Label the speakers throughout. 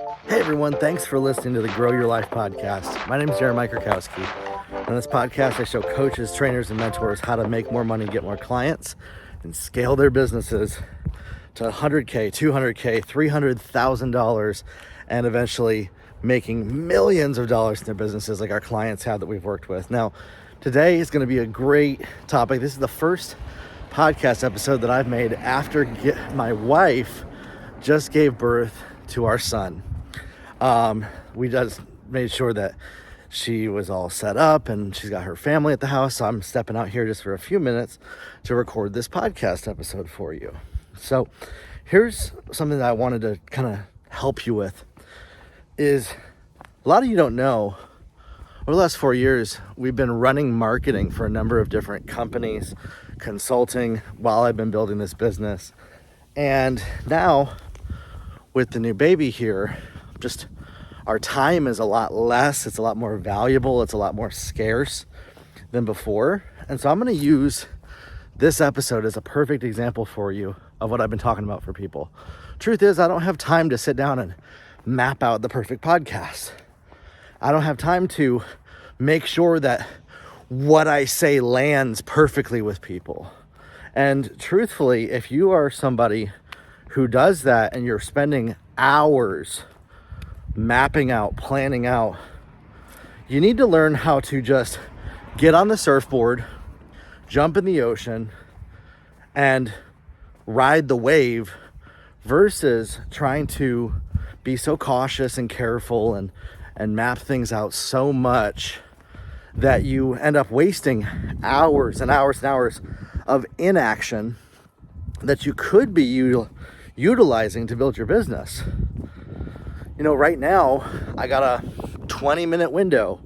Speaker 1: Hey everyone, thanks for listening to the Grow Your Life podcast. My name is Jeremiah Krakowski. On this podcast, I show coaches, trainers, and mentors how to make more money, get more clients, and scale their businesses to $100K, $200K, $300,000, and eventually making millions of dollars in their businesses like our clients have that we've worked with. Now, today is going to be a great topic. This is the first podcast episode that I've made after my wife just gave birth to our son. We just made sure that she was all set up and she's got her family at the house. So I'm stepping out here just for a few minutes to record this podcast episode for you. So here's something that I wanted to kind of help you with is a lot of you don't know, over the last 4 years, we've been running marketing for a number of different companies, consulting while I've been building this business. And now with the new baby here, just our time is a lot less, it's a lot more valuable, it's a lot more scarce than before. And so I'm going to use this episode as a perfect example for you of what I've been talking about for people. Truth is, I don't have time to sit down and map out the perfect podcast. I don't have time to make sure that what I say lands perfectly with people. And truthfully, if you are somebody who does that and you're spending hours mapping out, planning out, you need to learn how to just get on the surfboard, jump in the ocean, and ride the wave versus trying to be so cautious and careful and map things out so much that you end up wasting hours and hours and hours of inaction that you could be utilizing to build your business. You know, right now, I got a 20-minute window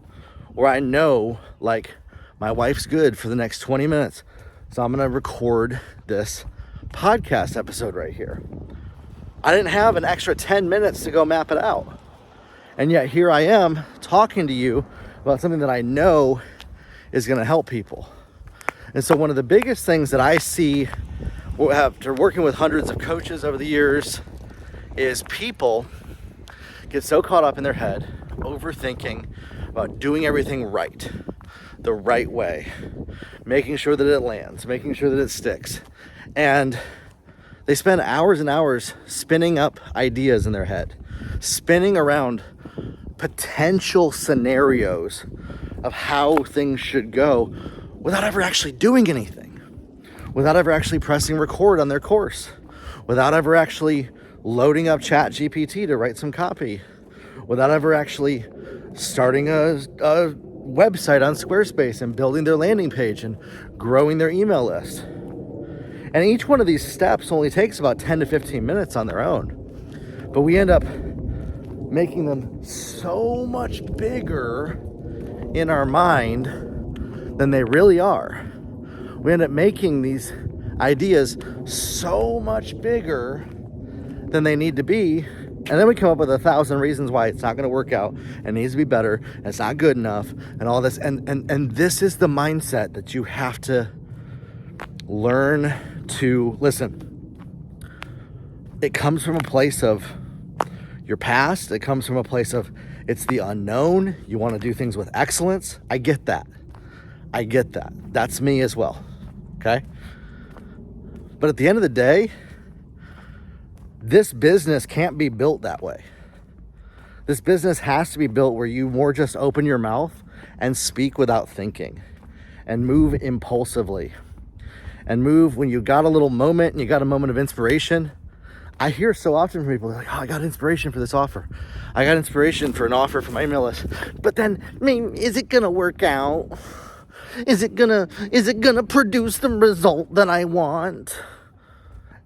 Speaker 1: where I know, like, my wife's good for the next 20 minutes. So I'm going to record this podcast episode right here. I didn't have an extra 10 minutes to go map it out. And yet here I am talking to you about something that I know is going to help people. And so one of the biggest things that I see after working with hundreds of coaches over the years is people get so caught up in their head, overthinking about doing everything right, the right way, making sure that it lands, making sure that it sticks. And they spend hours and hours spinning up ideas in their head, spinning around potential scenarios of how things should go without ever actually doing anything, without ever actually pressing record on their course, without ever actually loading up ChatGPT to write some copy, without ever actually starting a website on Squarespace and building their landing page and growing their email list. And each one of these steps only takes about 10 to 15 minutes on their own. But we end up making them so much bigger in our mind than they really are. We end up making these ideas so much bigger than they need to be, and then we come up with 1,000 reasons why it's not going to work out and needs to be better and it's not good enough and all this. And this is the mindset that you have to learn to listen. It comes from a place of your past. It comes from a place of it's the unknown. You want to do things with excellence. I get that. That's me as well. Okay. But at the end of the day, this business can't be built that way. This business has to be built where you more just open your mouth and speak without thinking and move impulsively and move when you got a little moment and you got a moment of inspiration. I hear so often from people like, oh, I got inspiration for this offer. I got inspiration for an offer for my email list. But then, I mean, is it going to work out? Is it gonna produce the result that I want?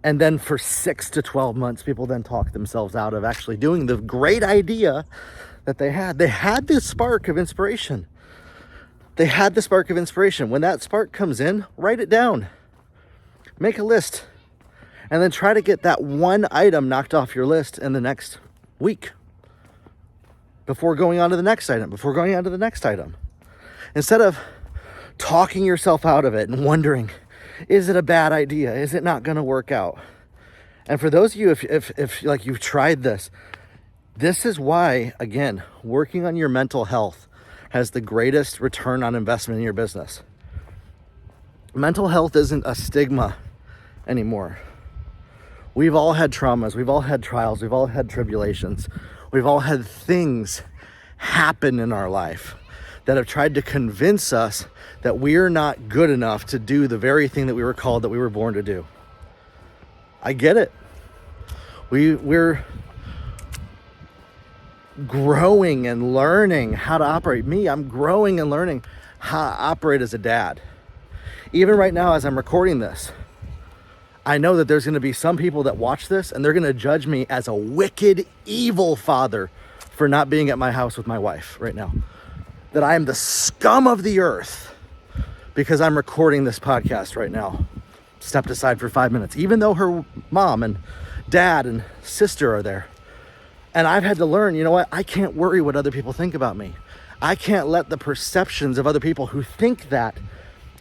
Speaker 1: And then for 6 to 12 months, people then talk themselves out of actually doing the great idea that they had. They had this spark of inspiration. When that spark comes in, write it down. Make a list. And then try to get that one item knocked off your list in the next week. Before going on to the next item. Instead of talking yourself out of it and wondering, is it a bad idea? Is it not going to work out? And for those of you, if like you've tried this, This is why, again, working on your mental health has the greatest return on investment in your business. Mental health isn't a stigma anymore. We've all had traumas, we've all had trials, we've all had tribulations, we've all had things happen in our life that have tried to convince us that we're not good enough to do the very thing that we were called, that we were born to do. I get it. We're growing and learning how to operate. I'm growing and learning how to operate as a dad. Even right now, as I'm recording this, I know that there's going to be some people that watch this and they're going to judge me as a wicked, evil father for not being at my house with my wife right now. That I am the scum of the earth because I'm recording this podcast right now. Stepped aside for 5 minutes, even though her mom and dad and sister are there. And I've had to learn, you know what? I can't worry what other people think about me. I can't let the perceptions of other people who think that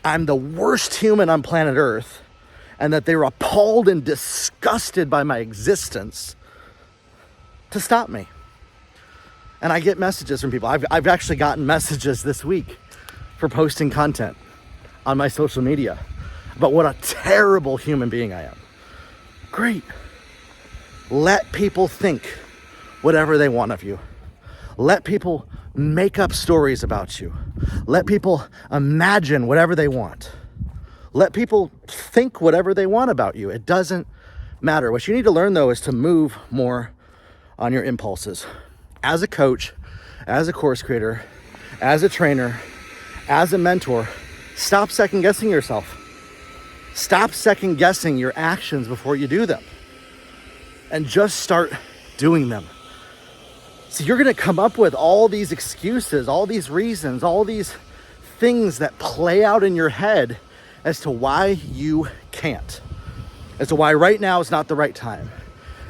Speaker 1: I'm the worst human on planet Earth and that they're appalled and disgusted by my existence to stop me. And I get messages from people. I've actually gotten messages this week for posting content on my social media about what a terrible human being I am. Great. Let people think whatever they want of you. Let people make up stories about you. Let people imagine whatever they want. Let people think whatever they want about you. It doesn't matter. What you need to learn, though, is to move more on your impulses. As a coach, as a course creator, as a trainer, as a mentor, stop second guessing yourself. Stop second guessing your actions before you do them. And just start doing them. So you're going to come up with all these excuses, all these reasons, all these things that play out in your head as to why you can't, as to why right now is not the right time,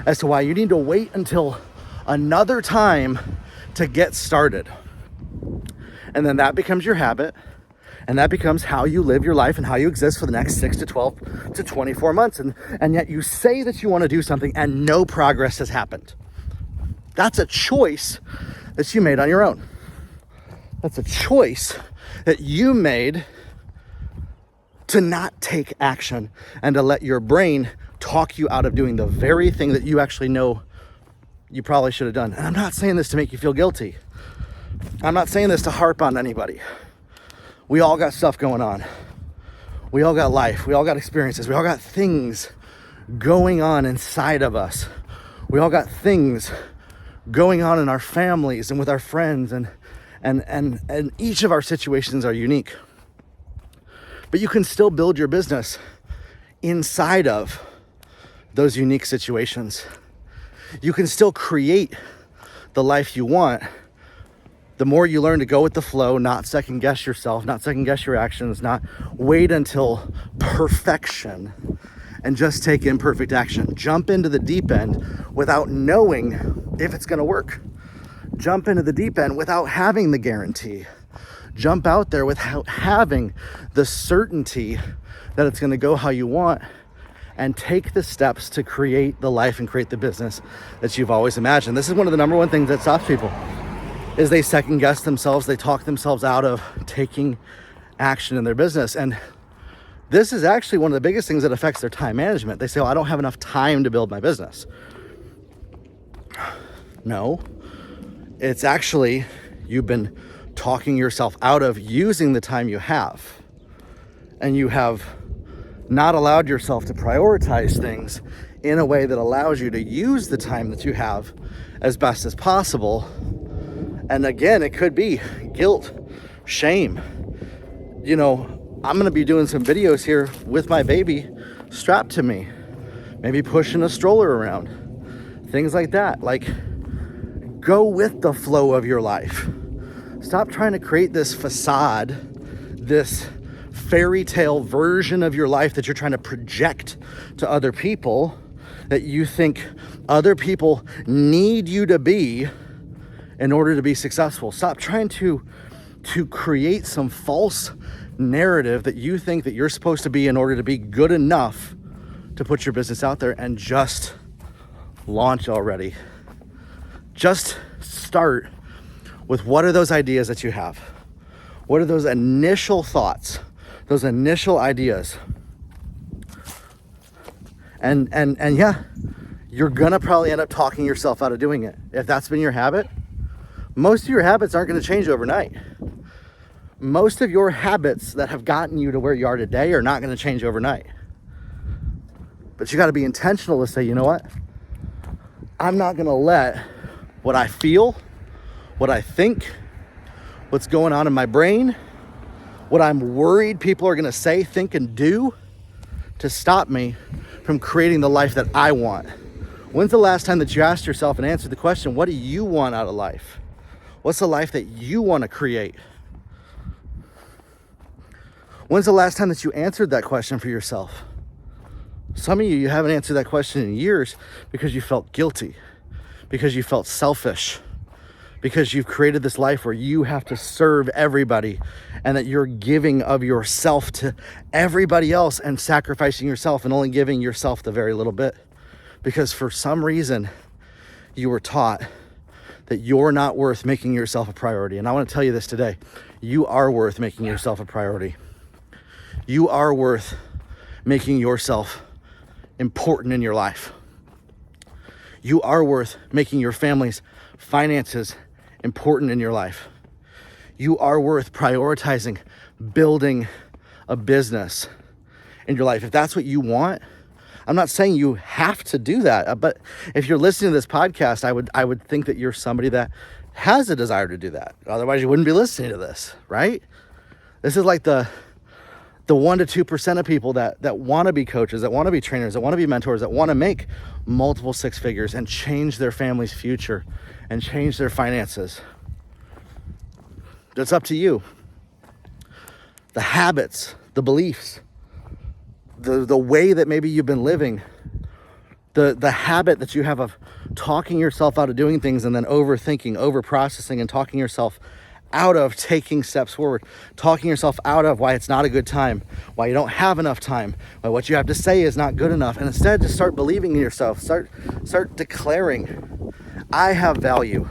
Speaker 1: as to why you need to wait until another time to get started. And then that becomes your habit, and that becomes how you live your life and how you exist for the next 6 to 12 to 24 months. And yet you say that you want to do something and no progress has happened. That's a choice that you made on your own. That's a choice that you made to not take action and to let your brain talk you out of doing the very thing that you actually know you probably should have done. And I'm not saying this to make you feel guilty. I'm not saying this to harp on anybody. We all got stuff going on. We all got life. We all got experiences. We all got things going on inside of us. We all got things going on in our families and with our friends, and each of our situations are unique. But you can still build your business inside of those unique situations. You can still create the life you want. The more you learn to go with the flow, not second guess yourself, not second guess your actions, not wait until perfection and just take imperfect action. Jump into the deep end without knowing if it's going to work. Jump into the deep end without having the guarantee. Jump out there without having the certainty that it's going to go how you want, and take the steps to create the life and create the business that you've always imagined. This is one of the number one things that stops people, is they second guess themselves. They talk themselves out of taking action in their business. And this is actually one of the biggest things that affects their time management. They say, I don't have enough time to build my business. No, it's actually you've been talking yourself out of using the time you have, and you have not allowed yourself to prioritize things in a way that allows you to use the time that you have as best as possible. And again, it could be guilt, shame. You know, I'm going to be doing some videos here with my baby strapped to me, maybe pushing a stroller around, things like that. Like, go with the flow of your life. Stop trying to create this facade, this fairy tale version of your life that you're trying to project to other people, that you think other people need you to be in order to be successful. Stop trying to create some false narrative that you think that you're supposed to be in order to be good enough to put your business out there, and just launch already. Just start with what are those ideas that you have? What are those initial thoughts, those initial ideas? And yeah, you're gonna probably end up talking yourself out of doing it. If that's been your habit, most of your habits aren't gonna change overnight. Most of your habits that have gotten you to where you are today are not gonna change overnight. But you gotta be intentional to say, you know what? I'm not gonna let what I feel, what I think, what's going on in my brain, what I'm worried people are gonna say, think, and do to stop me from creating the life that I want. When's the last time that you asked yourself and answered the question, what do you want out of life? What's the life that you want to create? When's the last time that you answered that question for yourself? Some of you haven't answered that question in years because you felt guilty, because you felt selfish, because you've created this life where you have to serve everybody and that you're giving of yourself to everybody else and sacrificing yourself and only giving yourself the very little bit. Because for some reason, you were taught that you're not worth making yourself a priority. And I want to tell you this today. You are worth making yourself a priority. You are worth making yourself important in your life. You are worth making your family's finances important in your life. You are worth prioritizing building a business in your life. If that's what you want, I'm not saying you have to do that, but if you're listening to this podcast, I would think that you're somebody that has a desire to do that. Otherwise, you wouldn't be listening to this, right? This is like the 1 to 2% of people that want to be coaches, that want to be trainers, that want to be mentors, that want to make multiple six figures and change their family's future and change their finances. It's up to you. The habits, the beliefs, the way that maybe you've been living, the habit that you have of talking yourself out of doing things and then overthinking, overprocessing, and talking yourself out of taking steps forward, talking yourself out of why it's not a good time, why you don't have enough time, why what you have to say is not good enough. And instead, just start believing in yourself. Start declaring, I have value.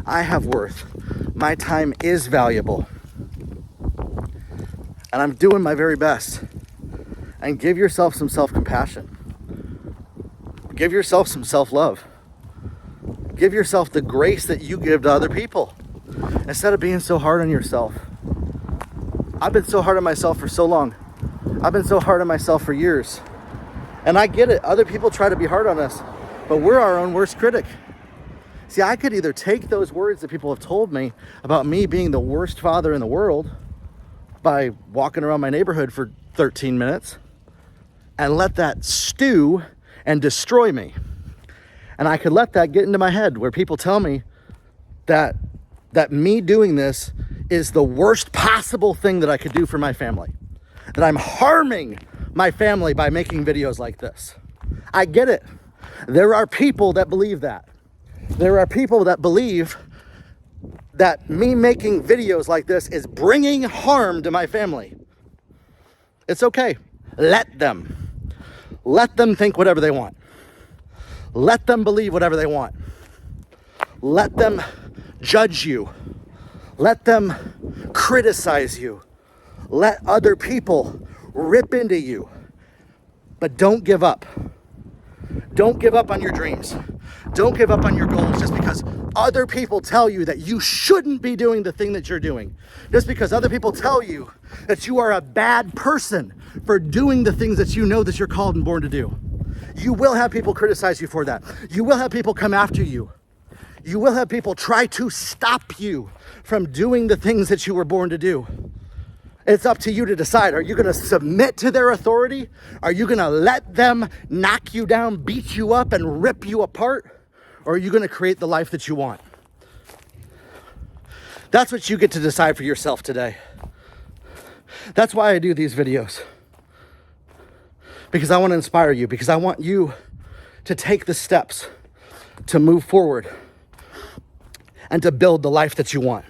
Speaker 1: I have worth. My time is valuable. And I'm doing my very best. And give yourself some self-compassion. Give yourself some self-love. Give yourself the grace that you give to other people. Instead of being so hard on yourself. I've been so hard on myself for so long. I've been so hard on myself for years. And I get it. Other people try to be hard on us, but we're our own worst critic. See, I could either take those words that people have told me about me being the worst father in the world by walking around my neighborhood for 13 minutes and let that stew and destroy me. And I could let that get into my head where people tell me that me doing this is the worst possible thing that I could do for my family. That I'm harming my family by making videos like this. I get it. There are people that believe that. There are people that believe that me making videos like this is bringing harm to my family. It's okay. Let them. Let them think whatever they want. Let them believe whatever they want. Let them judge you. Let them criticize you. Let other people rip into you. But don't give up. Don't give up on your dreams. Don't give up on your goals just because other people tell you that you shouldn't be doing the thing that you're doing. Just because other people tell you that you are a bad person for doing the things that you know that you're called and born to do. You will have people criticize you for that. You will have people come after you. You will have people try to stop you from doing the things that you were born to do. It's up to you to decide. Are you going to submit to their authority? Are you going to let them knock you down, beat you up, and rip you apart? Or are you going to create the life that you want? That's what you get to decide for yourself today. That's why I do these videos. Because I want to inspire you. Because I want you to take the steps to move forward and to build the life that you want.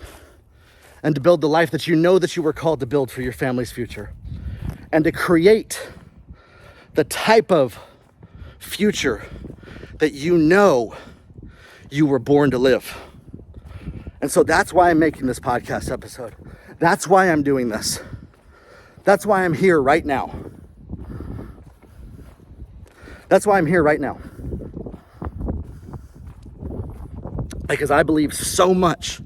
Speaker 1: And to build the life that you know that you were called to build for your family's future. And to create the type of future that you know you were born to live. And so that's why I'm making this podcast episode. That's why I'm doing this. That's why I'm here right now. That's why I'm here right now. Because I believe so much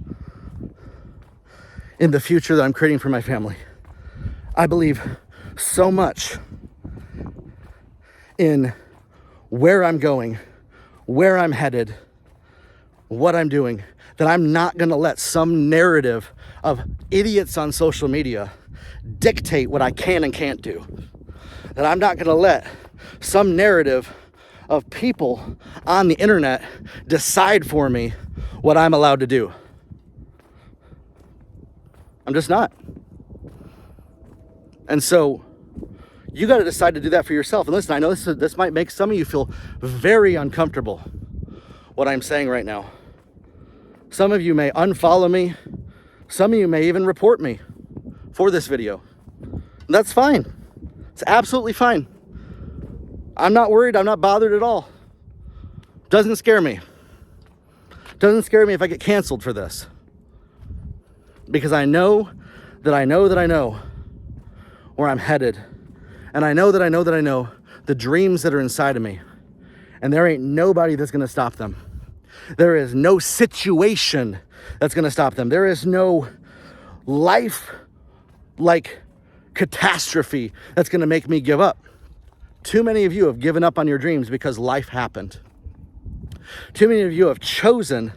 Speaker 1: in the future that I'm creating for my family. I believe so much in where I'm going, where I'm headed, what I'm doing, that I'm not gonna let some narrative of idiots on social media dictate what I can and can't do. That I'm not gonna let some narrative of people on the internet decide for me what I'm allowed to do. I'm just not. And so you got to decide to do that for yourself. And listen, I know this might make some of you feel very uncomfortable, what I'm saying right now. Some of you may unfollow me. Some of you may even report me for this video. And that's fine. It's absolutely fine. I'm not worried. I'm not bothered at all. Doesn't scare me. Doesn't scare me if I get canceled for this. Because I know that I know that I know where I'm headed. And I know that I know that I know the dreams that are inside of me. And there ain't nobody that's going to stop them. There is no situation that's going to stop them. There is no life-like catastrophe that's going to make me give up. Too many of you have given up on your dreams because life happened. Too many of you have chosen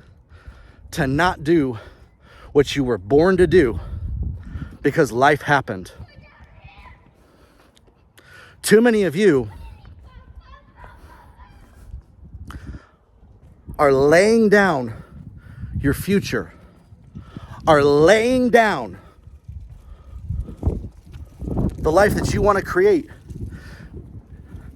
Speaker 1: to not do what you were born to do because life happened. Too many of you are laying down your future, are laying down the life that you want to create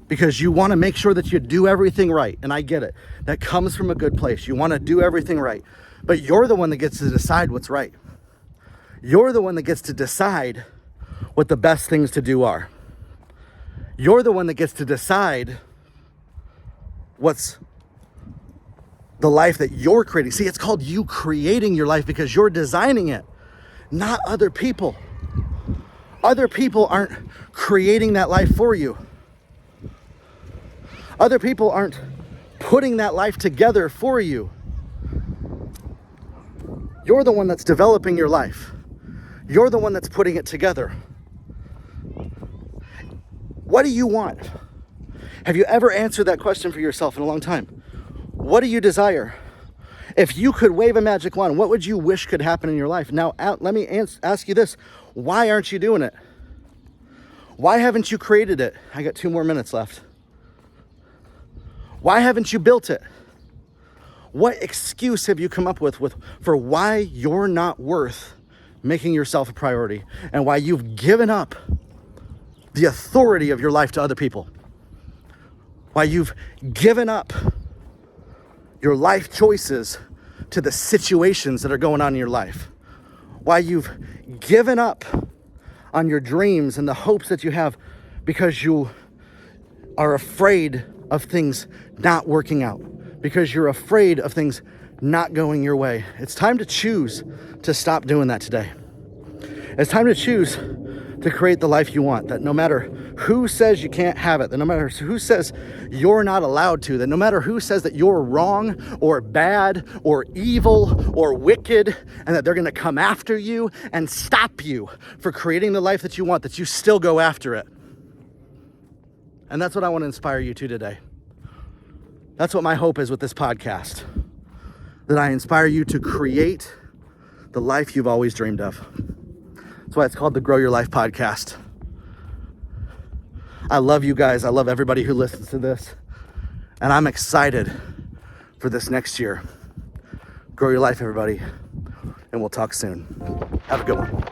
Speaker 1: because you want to make sure that you do everything right. And I get it. That comes from a good place. You want to do everything right. But you're the one that gets to decide what's right. You're the one that gets to decide what the best things to do are. You're the one that gets to decide what's the life that you're creating. See, it's called you creating your life because you're designing it, not other people. Other people aren't creating that life for you. Other people aren't putting that life together for you. You're the one that's developing your life. You're the one that's putting it together. What do you want? Have you ever answered that question for yourself in a long time? What do you desire? If you could wave a magic wand, what would you wish could happen in your life? Now, let me ask you this. Why aren't you doing it? Why haven't you created it? I got 2 more minutes left. Why haven't you built it? What excuse have you come up with for why you're not worth making yourself a priority and why you've given up the authority of your life to other people? Why you've given up your life choices to the situations that are going on in your life? Why you've given up on your dreams and the hopes that you have because you are afraid of things not working out, because you're afraid of things not going your way. It's time to choose to stop doing that today. It's time to choose to create the life you want, that no matter who says you can't have it, that no matter who says you're not allowed to, that no matter who says that you're wrong or bad or evil or wicked, and that they're gonna come after you and stop you for creating the life that you want, that you still go after it. And that's what I want to inspire you to today. That's what my hope is with this podcast, that I inspire you to create the life you've always dreamed of. That's why it's called the Grow Your Life podcast. I love you guys. I love everybody who listens to this. And I'm excited for this next year. Grow your life, everybody. And we'll talk soon. Have a good one.